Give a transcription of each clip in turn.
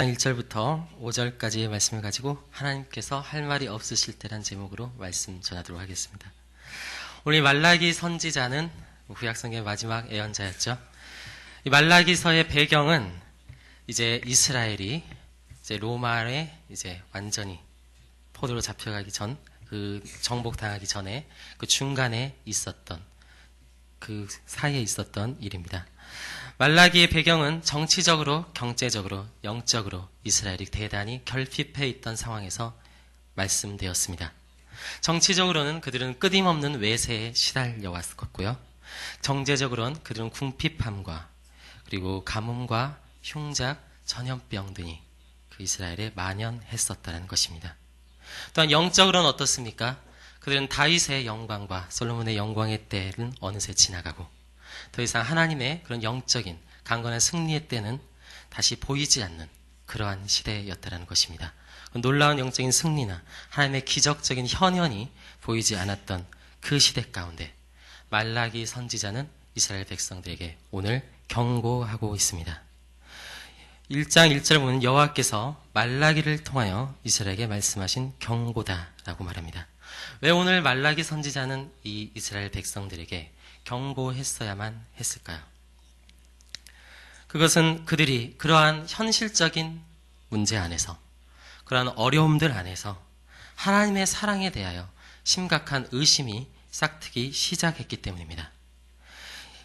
1절부터 5절까지의 말씀을 가지고 하나님께서 할 말이 없으실 때란 제목으로 말씀 전하도록 하겠습니다. 우리 말라기 선지자는 구약성경의 마지막 예언자였죠. 이 말라기서의 배경은 이제 이스라엘이 이제 로마에 이제 완전히 포로로 잡혀가기 전, 그 정복당하기 전에 그 중간에 있었던 그 사이에 있었던 일입니다. 말라기의 배경은 정치적으로, 경제적으로, 영적으로 이스라엘이 대단히 결핍해 있던 상황에서 말씀되었습니다. 정치적으로는 그들은 끊임없는 외세에 시달려 왔었고요. 경제적으로는 그들은 궁핍함과 그리고 가뭄과 흉작, 전염병 등이 그 이스라엘에 만연했었다는 것입니다. 또한 영적으로는 어떻습니까? 그들은 다윗의 영광과 솔로몬의 영광의 때는 어느새 지나가고 더 이상 하나님의 그런 영적인 강건한 승리의 때는 다시 보이지 않는 그러한 시대였다는 것입니다. 놀라운 영적인 승리나 하나님의 기적적인 현현이 보이지 않았던 그 시대 가운데 말라기 선지자는 이스라엘 백성들에게 오늘 경고하고 있습니다. 1장 1절 보면 여호와께서 말라기를 통하여 이스라엘에게 말씀하신 경고다라고 말합니다. 왜 오늘 말라기 선지자는 이 이스라엘 백성들에게 경고했어야만 했을까요? 그것은 그들이 그러한 현실적인 문제 안에서, 그러한 어려움들 안에서 하나님의 사랑에 대하여 심각한 의심이 싹트기 시작했기 때문입니다.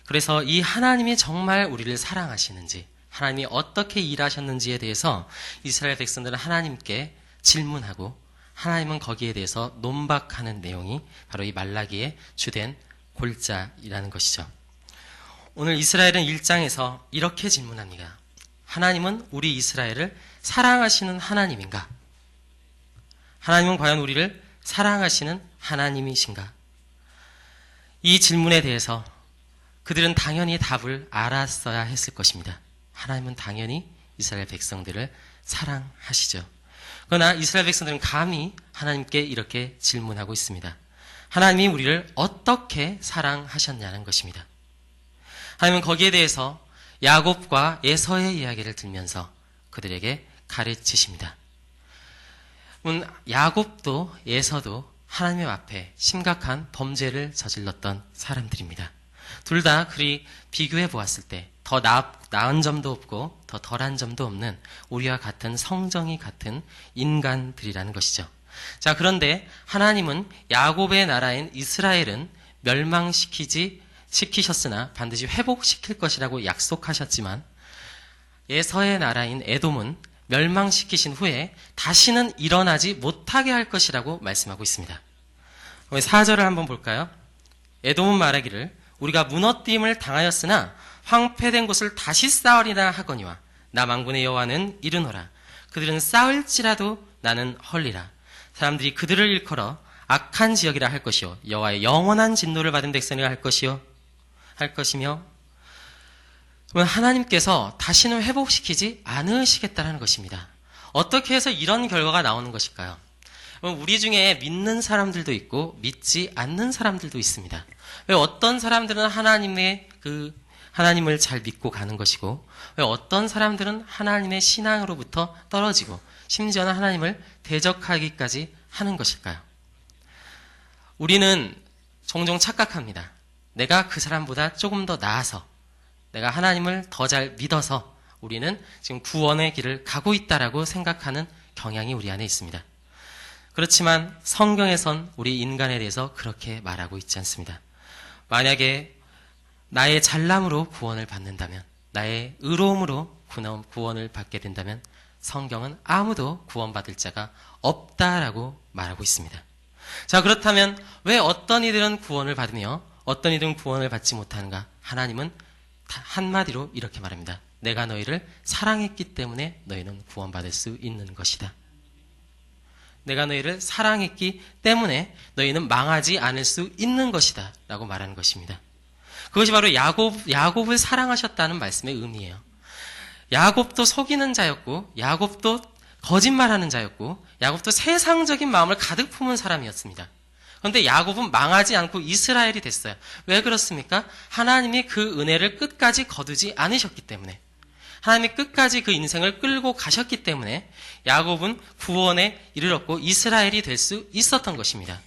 그래서 이 하나님이 정말 우리를 사랑하시는지, 하나님이 어떻게 일하셨는지에 대해서 이스라엘 백성들은 하나님께 질문하고 하나님은 거기에 대해서 논박하는 내용이 바로 이 말라기의 주된 골자이라는 것이죠. 오늘 이스라엘은 1장에서 이렇게 질문합니다. 하나님은 우리 이스라엘을 사랑하시는 하나님인가? 하나님은 과연 우리를 사랑하시는 하나님이신가? 이 질문에 대해서 그들은 당연히 답을 알았어야 했을 것입니다. 하나님은 당연히 이스라엘 백성들을 사랑하시죠. 그러나 이스라엘 백성들은 감히 하나님께 이렇게 질문하고 있습니다. 하나님이 우리를 어떻게 사랑하셨냐는 것입니다. 하나님은 거기에 대해서 야곱과 에서의 이야기를 들면서 그들에게 가르치십니다. 야곱도 에서도 하나님 앞에 심각한 범죄를 저질렀던 사람들입니다. 둘 다 그리 비교해 보았을 때 더 나은 점도 없고 더 덜한 점도 없는 우리와 같은 성정이 같은 인간들이라는 것이죠. 자, 그런데 하나님은 야곱의 나라인 이스라엘은 멸망시키셨으나 반드시 회복시킬 것이라고 약속하셨지만 에서의 나라인 에돔은 멸망시키신 후에 다시는 일어나지 못하게 할 것이라고 말씀하고 있습니다. 4절을 한번 볼까요? 에돔은 말하기를 우리가 무너뜨림을 당하였으나 황폐된 곳을 다시 쌓으리라 하거니와 나 만군의 여호와는 이르노라. 그들은 쌓을지라도 나는 헐리라. 사람들이 그들을 일컬어 악한 지역이라 할 것이요 여호와의 영원한 진노를 받은 백성이라 할 것이며 하나님께서 다시는 회복시키지 않으시겠다는 것입니다. 어떻게 해서 이런 결과가 나오는 것일까요? 우리 중에 믿는 사람들도 있고 믿지 않는 사람들도 있습니다. 왜 어떤 사람들은 하나님을 잘 믿고 가는 것이고 왜 어떤 사람들은 하나님의 신앙으로부터 떨어지고 심지어는 하나님을 대적하기까지 하는 것일까요? 우리는 종종 착각합니다. 내가 그 사람보다 조금 더 나아서 내가 하나님을 더 잘 믿어서 우리는 지금 구원의 길을 가고 있다라고 생각하는 경향이 우리 안에 있습니다. 그렇지만 성경에선 우리 인간에 대해서 그렇게 말하고 있지 않습니다. 만약에 나의 잘남으로 구원을 받는다면, 나의 의로움으로 구원을 받게 된다면 성경은 아무도 구원받을 자가 없다라고 말하고 있습니다. 자, 그렇다면 왜 어떤 이들은 구원을 받으며 어떤 이들은 구원을 받지 못하는가? 하나님은 한마디로 이렇게 말합니다. 내가 너희를 사랑했기 때문에 너희는 구원받을 수 있는 것이다. 내가 너희를 사랑했기 때문에 너희는 망하지 않을 수 있는 것이다 라고 말하는 것입니다. 그것이 바로 야곱을 사랑하셨다는 말씀의 의미예요. 야곱도 속이는 자였고 야곱도 거짓말하는 자였고 야곱도 세상적인 마음을 가득 품은 사람이었습니다. 그런데 야곱은 망하지 않고 이스라엘이 됐어요. 왜 그렇습니까? 하나님이 그 은혜를 끝까지 거두지 않으셨기 때문에 하나님이 끝까지 그 인생을 끌고 가셨기 때문에 야곱은 구원에 이르렀고 이스라엘이 될 수 있었던 것입니다.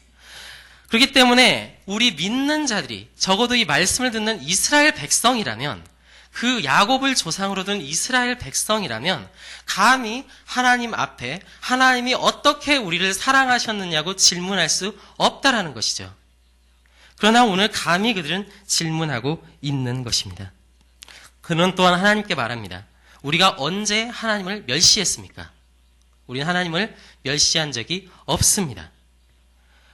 그렇기 때문에 우리 믿는 자들이 적어도 이 말씀을 듣는 이스라엘 백성이라면, 그 야곱을 조상으로 둔 이스라엘 백성이라면 감히 하나님 앞에 하나님이 어떻게 우리를 사랑하셨느냐고 질문할 수 없다라는 것이죠. 그러나 오늘 감히 그들은 질문하고 있는 것입니다. 그는 또한 하나님께 말합니다. 우리가 언제 하나님을 멸시했습니까? 우리는 하나님을 멸시한 적이 없습니다.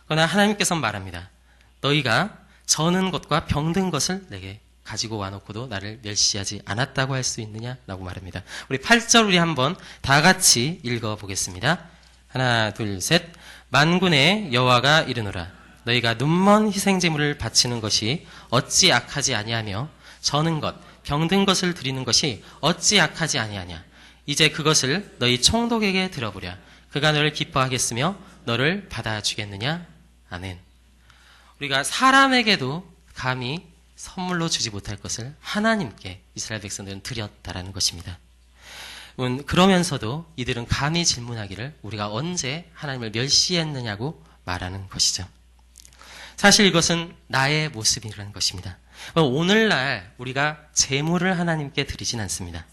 그러나 하나님께서는 말합니다. 너희가 저는 것과 병든 것을 내게 가지고 와놓고도 나를 멸시하지 않았다고 할 수 있느냐라고 말합니다. 우리 8절 우리 한번 다 같이 읽어보겠습니다. 하나 둘 셋. 만군의 여호와가 이르노라. 너희가 눈먼 희생제물을 바치는 것이 어찌 악하지 아니하며 저는 것 병든 것을 드리는 것이 어찌 악하지 아니하냐. 이제 그것을 너희 총독에게 들어보랴. 그가 너를 기뻐하겠으며 너를 받아주겠느냐. 아멘. 우리가 사람에게도 감히 선물로 주지 못할 것을 하나님께 이스라엘 백성들은 드렸다라는 것입니다. 그러면서도 이들은 감히 질문하기를 우리가 언제 하나님을 멸시했느냐고 말하는 것이죠. 사실 이것은 나의 모습이라는 것입니다. 오늘날 우리가 제물을 하나님께 드리진 않습니다.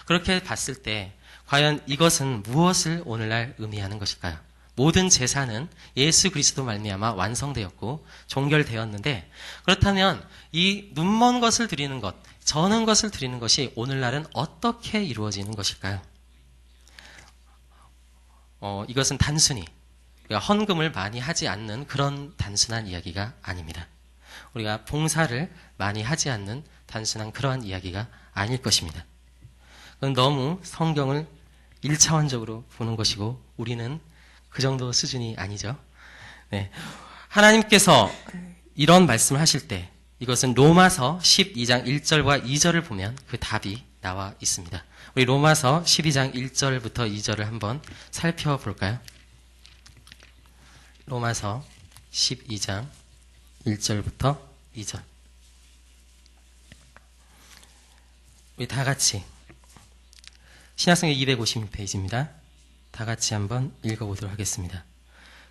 그렇게 봤을 때 과연 이것은 무엇을 오늘날 의미하는 것일까요? 모든 제사는 예수 그리스도 말미암아 완성되었고 종결되었는데, 그렇다면 이 눈먼 것을 드리는 것, 저는 것을 드리는 것이 오늘날은 어떻게 이루어지는 것일까요? 이것은 단순히 우리가 헌금을 많이 하지 않는 그런 단순한 이야기가 아닙니다. 우리가 봉사를 많이 하지 않는 단순한 그러한 이야기가 아닐 것입니다. 그건 너무 성경을 1차원적으로 보는 것이고 우리는 그 정도 수준이 아니죠. 네. 하나님께서 이런 말씀을 하실 때 이것은 로마서 12장 1절과 2절을 보면 그 답이 나와 있습니다. 우리 로마서 12장 1절부터 2절을 한번 살펴볼까요? 로마서 12장 1절부터 2절. 우리 다 같이 신약성경 256페이지입니다. 다 같이 한번 읽어보도록 하겠습니다.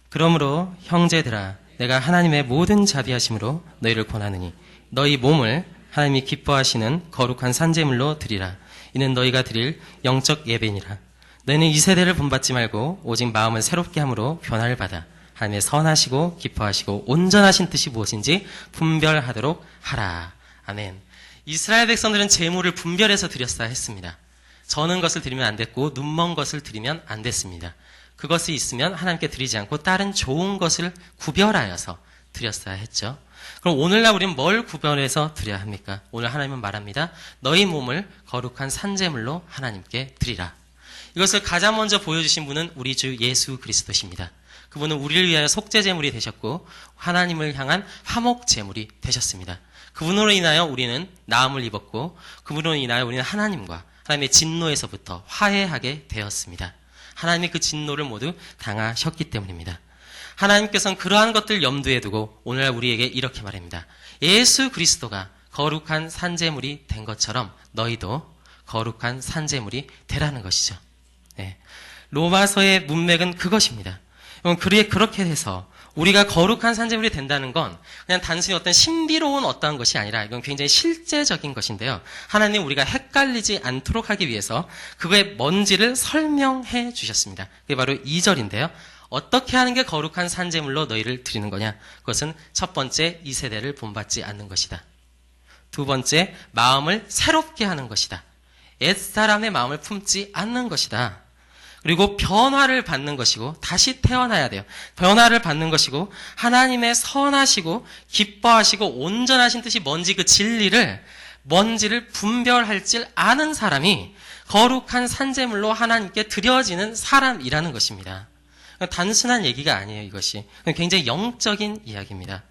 그러므로 형제들아, 내가 하나님의 모든 자비하심으로 너희를 권하느니 너희 몸을 하나님이 기뻐하시는 거룩한 산제물로 드리라. 이는 너희가 드릴 영적 예배니라. 너희는 이 세대를 본받지 말고 오직 마음을 새롭게 함으로 변화를 받아 하나님의 선하시고 기뻐하시고 온전하신 뜻이 무엇인지 분별하도록 하라. 아멘. 이스라엘 백성들은 제물을 분별해서 드렸어야 했습니다. 저는 것을 드리면 안 됐고 눈먼 것을 드리면 안 됐습니다. 그것이 있으면 하나님께 드리지 않고 다른 좋은 것을 구별하여서 드렸어야 했죠. 그럼 오늘날 우리는 뭘 구별해서 드려야 합니까? 오늘 하나님은 말합니다. 너희 몸을 거룩한 산제물로 하나님께 드리라. 이것을 가장 먼저 보여주신 분은 우리 주 예수 그리스도십니다. 그분은 우리를 위하여 속죄제물이 되셨고 하나님을 향한 화목제물이 되셨습니다. 그분으로 인하여 우리는 나음을 입었고 그분으로 인하여 우리는 하나님과 하나님의 진노에서부터 화해하게 되었습니다. 하나님이 그 진노를 모두 당하셨기 때문입니다. 하나님께서는 그러한 것들 염두에 두고 오늘날 우리에게 이렇게 말합니다. 예수 그리스도가 거룩한 산제물이 된 것처럼 너희도 거룩한 산제물이 되라는 것이죠. 네. 로마서의 문맥은 그것입니다. 그렇게 해서 우리가 거룩한 산제물이 된다는 건 그냥 단순히 어떤 신비로운 어떠한 것이 아니라 이건 굉장히 실제적인 것인데요. 하나님 우리가 헷갈리지 않도록 하기 위해서 그거의 뭔지를 설명해 주셨습니다. 그게 바로 2절인데요. 어떻게 하는 게 거룩한 산제물로 너희를 드리는 거냐? 그것은 첫 번째, 이 세대를 본받지 않는 것이다. 두 번째, 마음을 새롭게 하는 것이다. 옛사람의 마음을 품지 않는 것이다. 그리고 변화를 받는 것이고 다시 태어나야 돼요. 변화를 받는 것이고 하나님의 선하시고 기뻐하시고 온전하신 뜻이 뭔지 그 진리를 뭔지를 분별할 줄 아는 사람이 거룩한 산제물로 하나님께 드려지는 사람이라는 것입니다. 단순한 얘기가 아니에요, 이것이. 굉장히 영적인 이야기입니다.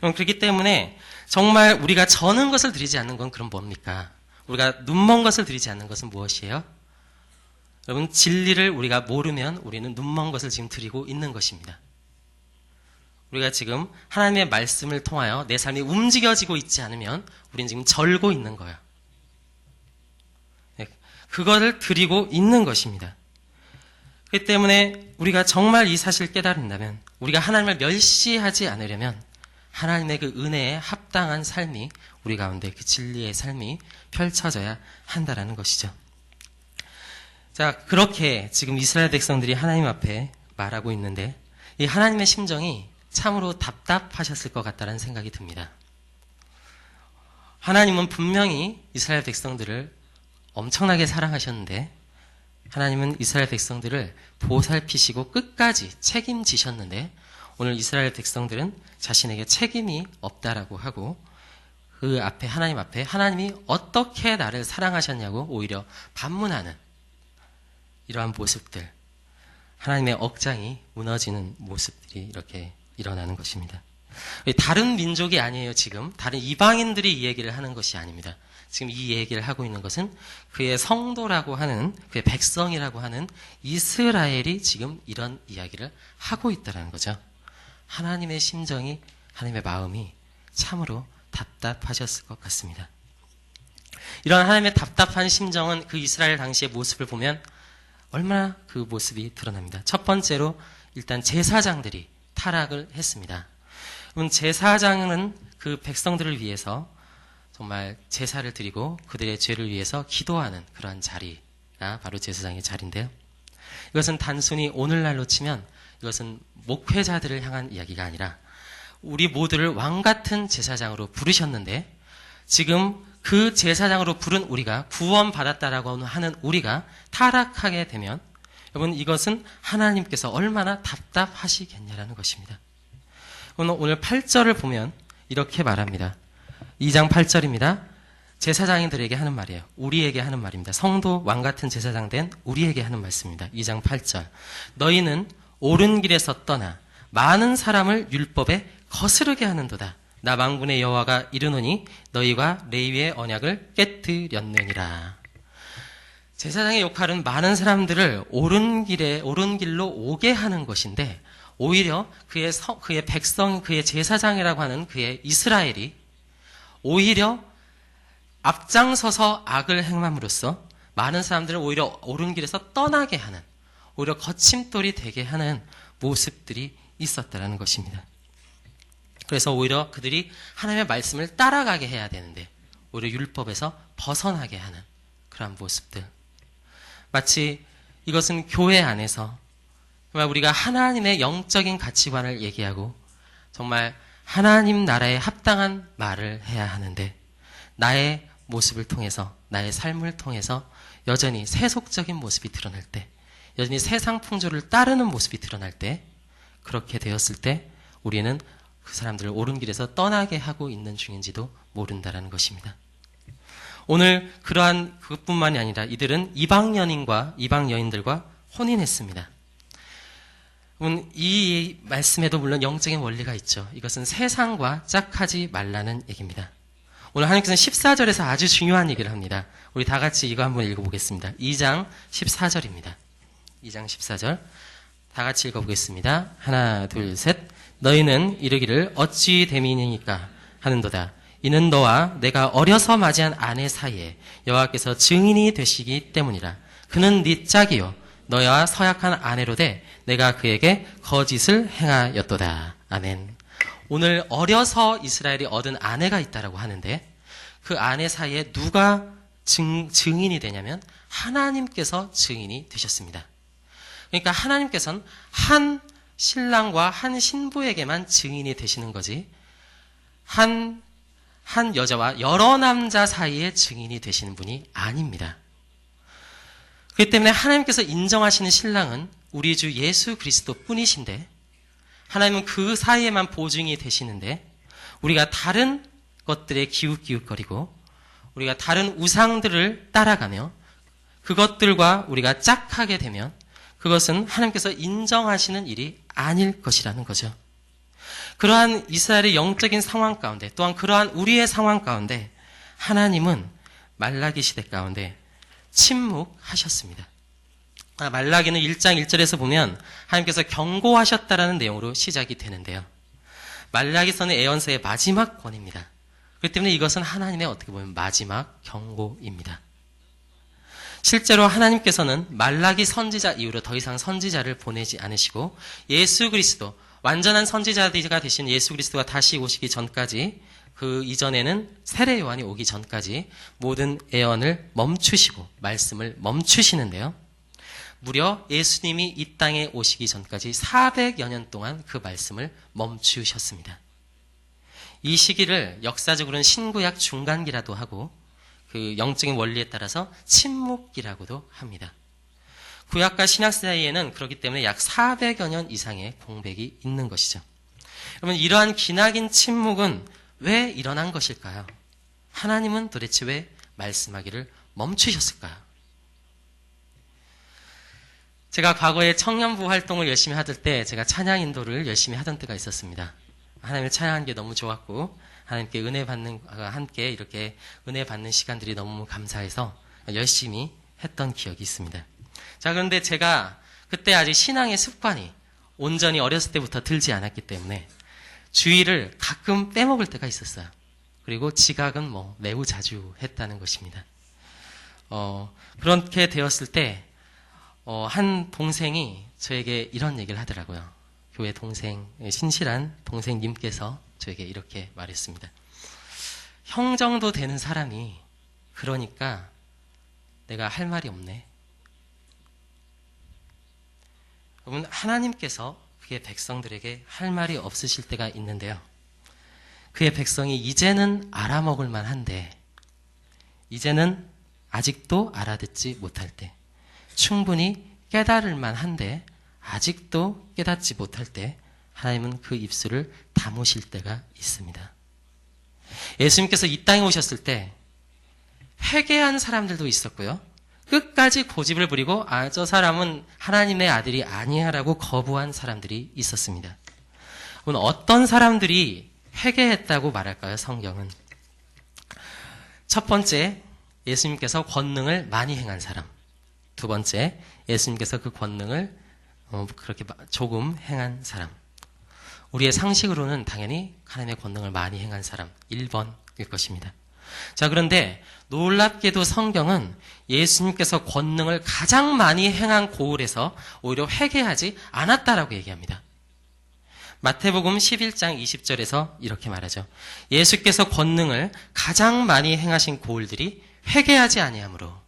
그렇기 때문에 정말 우리가 저는 것을 드리지 않는 건 그럼 뭡니까? 우리가 눈먼 것을 드리지 않는 것은 무엇이에요? 여러분, 진리를 우리가 모르면 우리는 눈먼 것을 지금 드리고 있는 것입니다. 우리가 지금 하나님의 말씀을 통하여 내 삶이 움직여지고 있지 않으면 우리는 지금 절고 있는 거예요. 그거를 드리고 있는 것입니다. 그렇기 때문에 우리가 정말 이 사실을 깨달은다면, 우리가 하나님을 멸시하지 않으려면 하나님의 그 은혜에 합당한 삶이 우리 가운데, 그 진리의 삶이 펼쳐져야 한다라는 것이죠. 자, 그렇게 지금 이스라엘 백성들이 하나님 앞에 말하고 있는데, 이 하나님의 심정이 참으로 답답하셨을 것 같다는 생각이 듭니다. 하나님은 분명히 이스라엘 백성들을 엄청나게 사랑하셨는데, 하나님은 이스라엘 백성들을 보살피시고 끝까지 책임지셨는데, 오늘 이스라엘 백성들은 자신에게 책임이 없다라고 하고, 그 앞에, 하나님 앞에 하나님이 어떻게 나를 사랑하셨냐고 오히려 반문하는 이러한 모습들, 하나님의 억장이 무너지는 모습들이 이렇게 일어나는 것입니다. 다른 민족이 아니에요. 지금 다른 이방인들이 이 얘기를 하는 것이 아닙니다. 지금 이 얘기를 하고 있는 것은 그의 성도라고 하는, 그의 백성이라고 하는 이스라엘이 지금 이런 이야기를 하고 있다는 거죠. 하나님의 심정이, 하나님의 마음이 참으로 답답하셨을 것 같습니다. 이런 하나님의 답답한 심정은 그 이스라엘 당시의 모습을 보면 얼마나 그 모습이 드러납니다. 첫 번째로 일단 제사장들이 타락을 했습니다. 제사장은 그 백성들을 위해서 정말 제사를 드리고 그들의 죄를 위해서 기도하는 그러한 자리가 바로 제사장의 자리인데요. 이것은 단순히 오늘날로 치면 이것은 목회자들을 향한 이야기가 아니라 우리 모두를 왕같은 제사장으로 부르셨는데, 지금 그 제사장으로 부른 우리가, 구원받았다라고 하는 우리가 타락하게 되면, 여러분, 이것은 하나님께서 얼마나 답답하시겠냐라는 것입니다. 오늘 8절을 보면 이렇게 말합니다. 2장 8절입니다. 제사장들에게 하는 말이에요. 우리에게 하는 말입니다. 성도 왕같은 제사장 된 우리에게 하는 말씀입니다. 2장 8절. 너희는 옳은 길에서 떠나 많은 사람을 율법에 거스르게 하는도다. 나 만군의 여호와가 이르노니 너희가 레위의 언약을 깨뜨렸느니라. 제사장의 역할은 많은 사람들을 옳은 길로 오게 하는 것인데, 오히려 그의 백성, 그의 제사장이라고 하는 그의 이스라엘이 오히려 앞장서서 악을 행함으로써 많은 사람들을 오히려 옳은 길에서 떠나게 하는, 오히려 거침돌이 되게 하는 모습들이 있었다는 것입니다. 그래서 오히려 그들이 하나님의 말씀을 따라가게 해야 되는데 오히려 율법에서 벗어나게 하는 그러한 모습들. 마치 이것은 교회 안에서 정말 우리가 하나님의 영적인 가치관을 얘기하고 정말 하나님 나라에 합당한 말을 해야 하는데, 나의 모습을 통해서, 나의 삶을 통해서 여전히 세속적인 모습이 드러날 때, 여전히 세상 풍조를 따르는 모습이 드러날 때, 그렇게 되었을 때 우리는 그 사람들을 옳은 길에서 떠나게 하고 있는 중인지도 모른다라는 것입니다. 오늘 그러한 그것뿐만이 아니라 이들은 이방 여인들과 혼인했습니다. 이 말씀에도 물론 영적인 원리가 있죠. 이것은 세상과 짝하지 말라는 얘기입니다. 오늘 하나님께서는 14절에서 아주 중요한 얘기를 합니다. 우리 다 같이 이거 한번 읽어보겠습니다. 2장 14절입니다. 2장 14절 다 같이 읽어보겠습니다. 하나, 둘, 셋. 너희는 이르기를 어찌 됨이니까 하는도다. 이는 너와 내가 어려서 맞이한 아내 사이에 여호와께서 증인이 되시기 때문이라. 그는 네 짝이요 너와 서약한 아내로 돼 내가 그에게 거짓을 행하였도다. 아멘. 오늘 어려서 이스라엘이 얻은 아내가 있다라고 하는데, 그 아내 사이에 누가 증인이 되냐면 하나님께서 증인이 되셨습니다. 그러니까 하나님께서는 한 신랑과 한 신부에게만 증인이 되시는 거지, 한 여자와 여러 남자 사이에 증인이 되시는 분이 아닙니다. 그렇기 때문에 하나님께서 인정하시는 신랑은 우리 주 예수 그리스도 뿐이신데, 하나님은 그 사이에만 보증이 되시는데, 우리가 다른 것들에 기웃기웃거리고 우리가 다른 우상들을 따라가며 그것들과 우리가 짝하게 되면 그것은 하나님께서 인정하시는 일이 아닐 것이라는 거죠. 그러한 이스라엘의 영적인 상황 가운데, 또한 그러한 우리의 상황 가운데 하나님은 말라기 시대 가운데 침묵하셨습니다. 말라기는 1장 1절에서 보면 하나님께서 경고하셨다라는 내용으로 시작이 되는데요. 말라기서는 예언서의 마지막 권입니다. 그렇기 때문에 이것은 하나님의 어떻게 보면 마지막 경고입니다. 실제로 하나님께서는 말라기 선지자 이후로 더 이상 선지자를 보내지 않으시고 예수 그리스도, 완전한 선지자가 되신 예수 그리스도가 다시 오시기 전까지, 그 이전에는 세례 요한이 오기 전까지 모든 예언을 멈추시고 말씀을 멈추시는데요. 무려 예수님이 이 땅에 오시기 전까지 400여 년 동안 그 말씀을 멈추셨습니다. 이 시기를 역사적으로는 신구약 중간기라도 하고 그 영적인 원리에 따라서 침묵기라고도 합니다. 구약과 신약 사이에는 그렇기 때문에 약 400여 년 이상의 공백이 있는 것이죠. 그러면 이러한 기나긴 침묵은 왜 일어난 것일까요? 하나님은 도대체 왜 말씀하기를 멈추셨을까요? 제가 과거에 청년부 활동을 열심히 하던 때 제가 찬양 인도를 열심히 하던 때가 있었습니다. 하나님을 찬양하는 게 너무 좋았고 하나님께 은혜 받는, 함께 이렇게 은혜 받는 시간들이 너무 감사해서 열심히 했던 기억이 있습니다. 자, 그런데 제가 그때 아직 신앙의 습관이 온전히 어렸을 때부터 들지 않았기 때문에 주의를 가끔 빼먹을 때가 있었어요. 그리고 지각은 매우 자주 했다는 것입니다. 그렇게 되었을 때 한 동생이 저에게 이런 얘기를 하더라고요. 교회 동생, 신실한 동생님께서 저에게 이렇게 말했습니다. 형 정도 되는 사람이 그러니까 내가 할 말이 없네. 여러분, 하나님께서 그의 백성들에게 할 말이 없으실 때가 있는데요. 그의 백성이 이제는 알아먹을 만한데 이제는 아직도 알아듣지 못할 때, 충분히 깨달을 만한데 아직도 깨닫지 못할 때 하나님은 그 입술을 다무실 때가 있습니다. 예수님께서 이 땅에 오셨을 때 회개한 사람들도 있었고요. 끝까지 고집을 부리고 저 사람은 하나님의 아들이 아니야라고 거부한 사람들이 있었습니다. 어떤 사람들이 회개했다고 말할까요? 성경은. 첫 번째, 예수님께서 권능을 많이 행한 사람. 두 번째, 예수님께서 그 권능을 그렇게 조금 행한 사람. 우리의 상식으로는 당연히 하나님의 권능을 많이 행한 사람 1번일 것입니다. 자, 그런데 놀랍게도 성경은 예수님께서 권능을 가장 많이 행한 고을에서 오히려 회개하지 않았다라고 얘기합니다. 마태복음 11장 20절에서 이렇게 말하죠. 예수께서 권능을 가장 많이 행하신 고을들이 회개하지 아니하므로.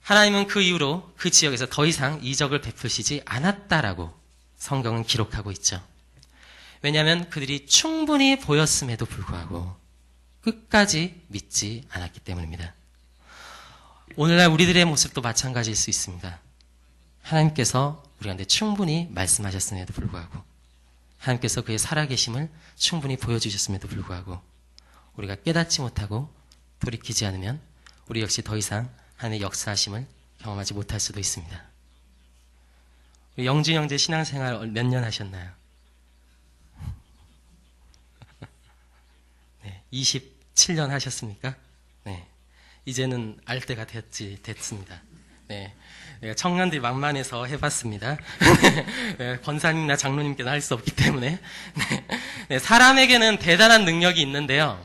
하나님은 그 이후로 그 지역에서 더 이상 이적을 베푸시지 않았다라고 성경은 기록하고 있죠. 왜냐하면 그들이 충분히 보였음에도 불구하고 끝까지 믿지 않았기 때문입니다. 오늘날 우리들의 모습도 마찬가지일 수 있습니다. 하나님께서 우리한테 충분히 말씀하셨음에도 불구하고, 하나님께서 그의 살아계심을 충분히 보여주셨음에도 불구하고 우리가 깨닫지 못하고 돌이키지 않으면 우리 역시 더 이상 하나님의 역사하심을 경험하지 못할 수도 있습니다. 영준 형제 신앙생활 몇 년 하셨나요? 네, 27년 하셨습니까? 네, 이제는 알 때가 됐습니다. 네, 청년들이 만만해서 해봤습니다. 네, 권사님이나 장로님께는 할 수 없기 때문에. 네, 사람에게는 대단한 능력이 있는데요.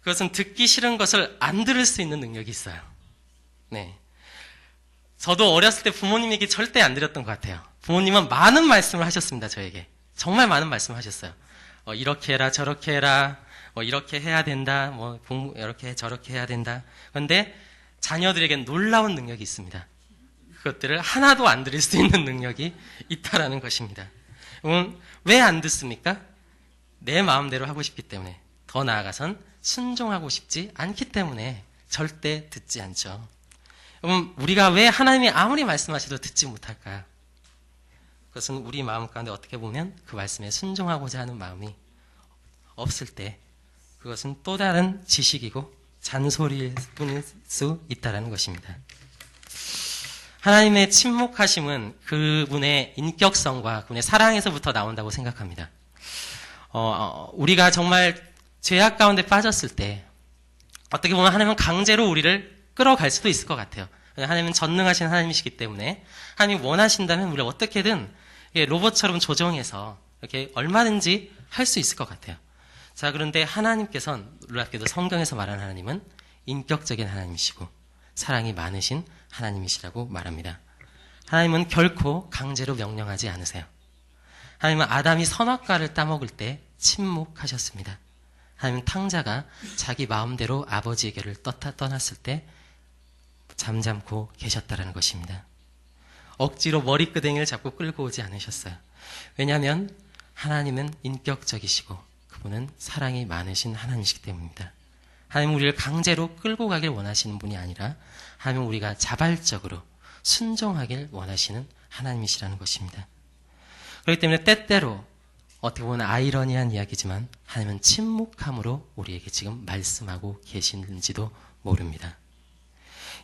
그것은 듣기 싫은 것을 안 들을 수 있는 능력이 있어요. 네. 저도 어렸을 때 부모님 얘기 절대 안 드렸던 것 같아요. 부모님은 많은 말씀을 하셨습니다, 저에게. 정말 많은 말씀을 하셨어요. 이렇게 해라, 저렇게 해라, 이렇게 해야 된다, 이렇게 저렇게 해야 된다. 그런데 자녀들에겐 놀라운 능력이 있습니다. 그것들을 하나도 안 들을 수 있는 능력이 있다라는 것입니다. 왜 안 듣습니까? 내 마음대로 하고 싶기 때문에. 더 나아가선 순종하고 싶지 않기 때문에 절대 듣지 않죠. 그럼 우리가 왜 하나님이 아무리 말씀하셔도 듣지 못할까요? 그것은 우리 마음 가운데 어떻게 보면 그 말씀에 순종하고자 하는 마음이 없을 때 그것은 또 다른 지식이고 잔소리일 뿐일 수 있다는 것입니다. 하나님의 침묵하심은 그분의 인격성과 그분의 사랑에서부터 나온다고 생각합니다. 우리가 정말 죄악 가운데 빠졌을 때 어떻게 보면 하나님은 강제로 우리를 끌어갈 수도 있을 것 같아요. 하나님은 전능하신 하나님이시기 때문에 하나님이 원하신다면 우리를 어떻게든 로봇처럼 조정해서 이렇게 얼마든지 할 수 있을 것 같아요. 자, 그런데 하나님께서는 놀랍게도 성경에서 말하는 하나님은 인격적인 하나님이시고 사랑이 많으신 하나님이시라고 말합니다. 하나님은 결코 강제로 명령하지 않으세요. 하나님은 아담이 선악과를 따먹을 때 침묵하셨습니다. 하나님은 탕자가 자기 마음대로 아버지에게를 떠났을 때 잠잠고 계셨다라는 것입니다. 억지로 머리끄댕이를 잡고 끌고 오지 않으셨어요. 왜냐하면 하나님은 인격적이시고 그분은 사랑이 많으신 하나님이시기 때문입니다. 하나님은 우리를 강제로 끌고 가길 원하시는 분이 아니라 하나님은 우리가 자발적으로 순종하길 원하시는 하나님이시라는 것입니다. 그렇기 때문에 때때로 어떻게 보면 아이러니한 이야기지만 하나님은 침묵함으로 우리에게 지금 말씀하고 계시는지도 모릅니다.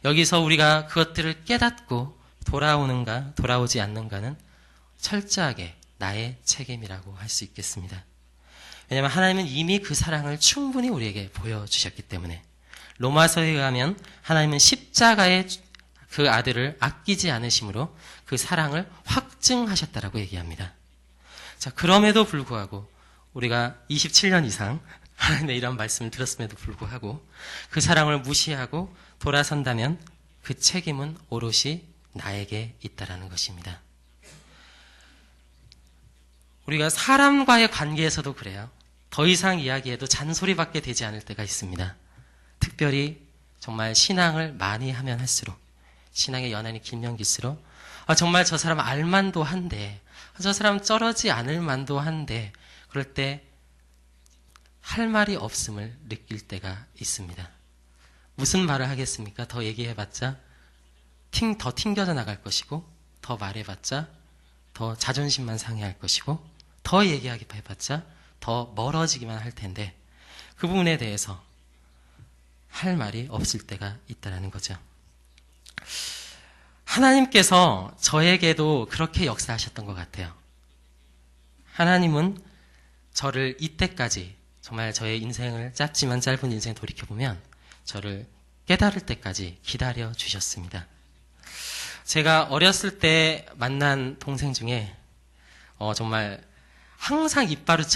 여기서 우리가 그것들을 깨닫고 돌아오는가 돌아오지 않는가는 철저하게 나의 책임이라고 할 수 있겠습니다. 왜냐하면 하나님은 이미 그 사랑을 충분히 우리에게 보여주셨기 때문에 로마서에 의하면 하나님은 십자가의 그 아들을 아끼지 않으심으로 그 사랑을 확증하셨다라고 얘기합니다. 자, 그럼에도 불구하고 우리가 27년 이상 하나님의 이런 말씀을 들었음에도 불구하고 그 사랑을 무시하고 돌아선다면 그 책임은 오롯이 나에게 있다라는 것입니다. 우리가 사람과의 관계에서도 그래요. 더 이상 이야기해도 잔소리밖에 되지 않을 때가 있습니다. 특별히 정말 신앙을 많이 하면 할수록, 신앙의 연한이 길면 길수록 정말 저 사람 알만도 한데, 저 사람 쩔어지 않을 만도 한데, 그럴 때 할 말이 없음을 느낄 때가 있습니다. 무슨 말을 하겠습니까? 더 얘기해봤자 더 튕겨져 나갈 것이고, 더 말해봤자 더 자존심만 상해할 것이고, 더 얘기해봤자 더 멀어지기만 할 텐데, 그 부분에 대해서 할 말이 없을 때가 있다는 거죠. 하나님께서 저에게도 그렇게 역사하셨던 것 같아요. 하나님은 저를 이때까지, 정말 저의 인생을 짧지만 짧은 인생을 돌이켜보면 저를 깨달을 때까지 기다려 주셨습니다. 제가 어렸을 때 만난 동생 중에 정말 항상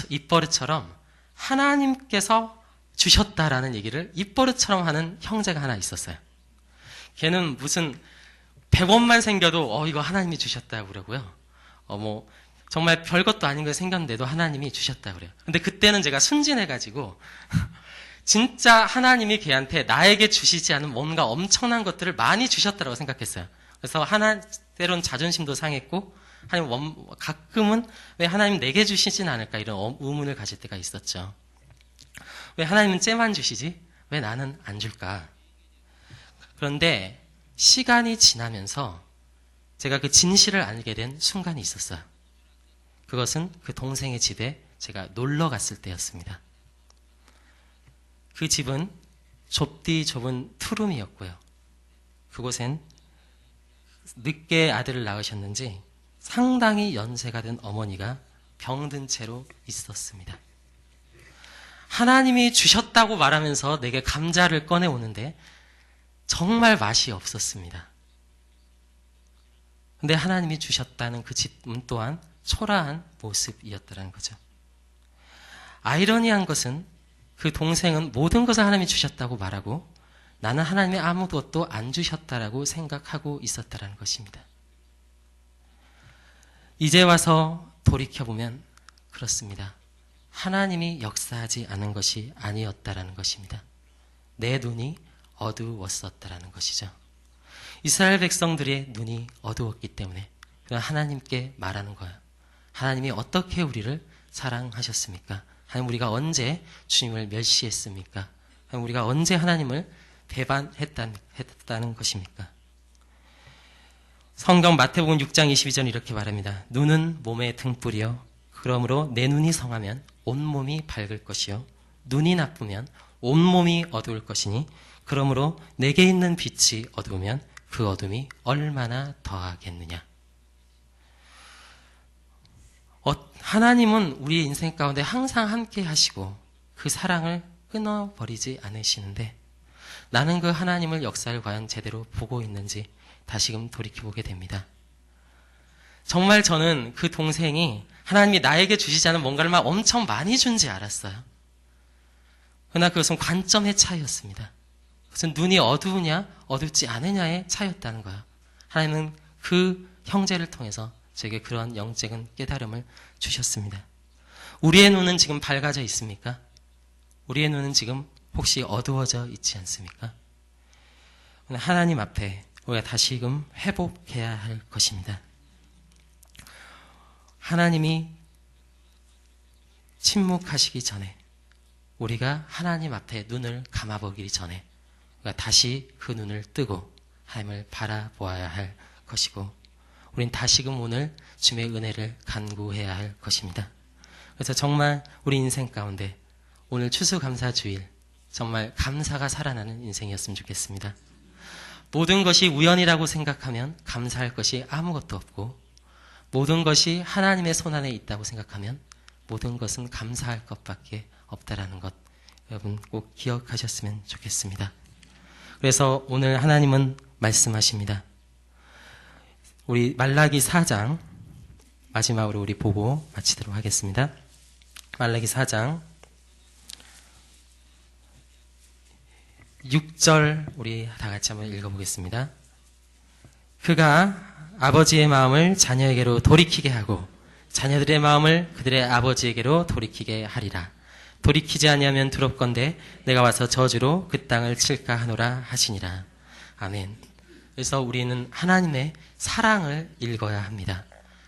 입버릇처럼 하나님께서 주셨다라는 얘기를 입버릇처럼 하는 형제가 하나 있었어요. 걔는 무슨 100원만 생겨도 이거 하나님이 주셨다고 그러고요. 정말 별것도 아닌 거 생겼는데도 하나님이 주셨다고 그래요. 근데 그때는 제가 순진해가지고 진짜 하나님이 걔한테 나에게 주시지 않은 뭔가 엄청난 것들을 많이 주셨다고 생각했어요. 그래서 때론 자존심도 상했고, 가끔은 왜 하나님 내게 주시진 않을까 이런 의문을 가질 때가 있었죠. 왜 하나님은 쟤만 주시지? 왜 나는 안 줄까? 그런데 시간이 지나면서 제가 그 진실을 알게 된 순간이 있었어요. 그것은 그 동생의 집에 제가 놀러 갔을 때였습니다. 그 집은 좁디 좁은 투룸이었고요. 그곳엔 늦게 아들을 낳으셨는지 상당히 연세가 된 어머니가 병든 채로 있었습니다. 하나님이 주셨다고 말하면서 내게 감자를 꺼내오는데 정말 맛이 없었습니다. 근데 하나님이 주셨다는 그 집은 또한 초라한 모습이었다는 거죠. 아이러니한 것은 그 동생은 모든 것을 하나님이 주셨다고 말하고 나는 하나님이 아무것도 안 주셨다라고 생각하고 있었다는 것입니다. 이제 와서 돌이켜보면 그렇습니다. 하나님이 역사하지 않은 것이 아니었다라는 것입니다. 내 눈이 어두웠었다라는 것이죠. 이스라엘 백성들의 눈이 어두웠기 때문에 하나님께 말하는 거예요. 하나님이 어떻게 우리를 사랑하셨습니까? 하나님 우리가 언제 주님을 멸시했습니까? 하나님 우리가 언제 하나님을 배반했다는 것입니까? 성경 마태복음 6장 22절 이렇게 말합니다. 눈은 몸의 등불이요. 그러므로 내 눈이 성하면 온몸이 밝을 것이요. 눈이 나쁘면 온몸이 어두울 것이니 그러므로 내게 있는 빛이 어두우면 그 어둠이 얼마나 더하겠느냐. 하나님은 우리의 인생 가운데 항상 함께 하시고 그 사랑을 끊어버리지 않으시는데 나는 그 하나님을 역사를 과연 제대로 보고 있는지 다시금 돌이켜보게 됩니다. 정말 저는 그 동생이 하나님이 나에게 주시지 않은 뭔가를 막 엄청 많이 준지 알았어요. 그러나 그것은 관점의 차이였습니다. 그것은 눈이 어두우냐 어둡지 않으냐의 차이였다는 거야. 하나님은 그 형제를 통해서 저에게 그런 영적인 깨달음을 주셨습니다. 우리의 눈은 지금 밝아져 있습니까? 우리의 눈은 지금 혹시 어두워져 있지 않습니까? 하나님 앞에 우리가 다시금 회복해야 할 것입니다. 하나님이 침묵하시기 전에, 우리가 하나님 앞에 눈을 감아보기 전에 우리가 다시 그 눈을 뜨고 하나님을 바라보아야 할 것이고, 우린 다시금 오늘 주님의 은혜를 간구해야 할 것입니다. 그래서 정말 우리 인생 가운데 오늘 추수감사주일 정말 감사가 살아나는 인생이었으면 좋겠습니다. 모든 것이 우연이라고 생각하면 감사할 것이 아무것도 없고, 모든 것이 하나님의 손안에 있다고 생각하면 모든 것은 감사할 것밖에 없다라는 것, 여러분 꼭 기억하셨으면 좋겠습니다. 그래서 오늘 하나님은 말씀하십니다. 우리 말라기 4장 마지막으로 우리 보고 마치도록 하겠습니다. 말라기 4장 6절 우리 다 같이 한번 읽어보겠습니다. 그가 아버지의 마음을 자녀에게로 돌이키게 하고 자녀들의 마음을 그들의 아버지에게로 돌이키게 하리라. 돌이키지 아니하면 두렵건대 내가 와서 저주로 그 땅을 칠까 하노라 하시니라. 아멘. 그래서 우리는 하나님의 사랑을 읽어야 합니다.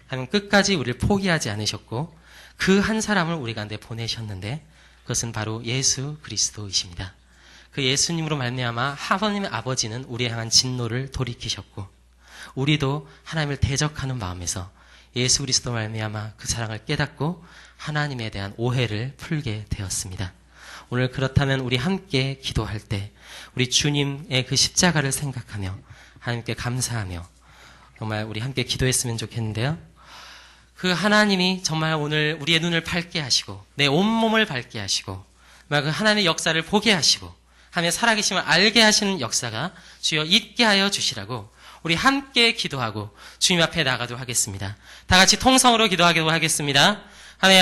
하나님 끝까지 우리를 포기하지 않으셨고 그 한 사람을 우리 가운데 보내셨는데 그것은 바로 예수 그리스도이십니다. 그 예수님으로 말미암아 하나님의 아버지는 우리에 향한 진노를 돌이키셨고, 우리도 하나님을 대적하는 마음에서 예수 그리스도 말미암아 그 사랑을 깨닫고 하나님에 대한 오해를 풀게 되었습니다. 오늘 그렇다면 우리 함께 기도할 때 우리 주님의 그 십자가를 생각하며 하나님께 감사하며 정말 우리 함께 기도했으면 좋겠는데요. 그 하나님이 정말 오늘 우리의 눈을 밝게 하시고 내 온몸을 밝게 하시고 그 하나님의 역사를 보게 하시고 하나님의 살아계심을 알게 하시는 역사가 주여 있게 하여 주시라고 우리 함께 기도하고 주님 앞에 나가도록 하겠습니다. 다 같이 통성으로 기도하도록 하겠습니다. 하나님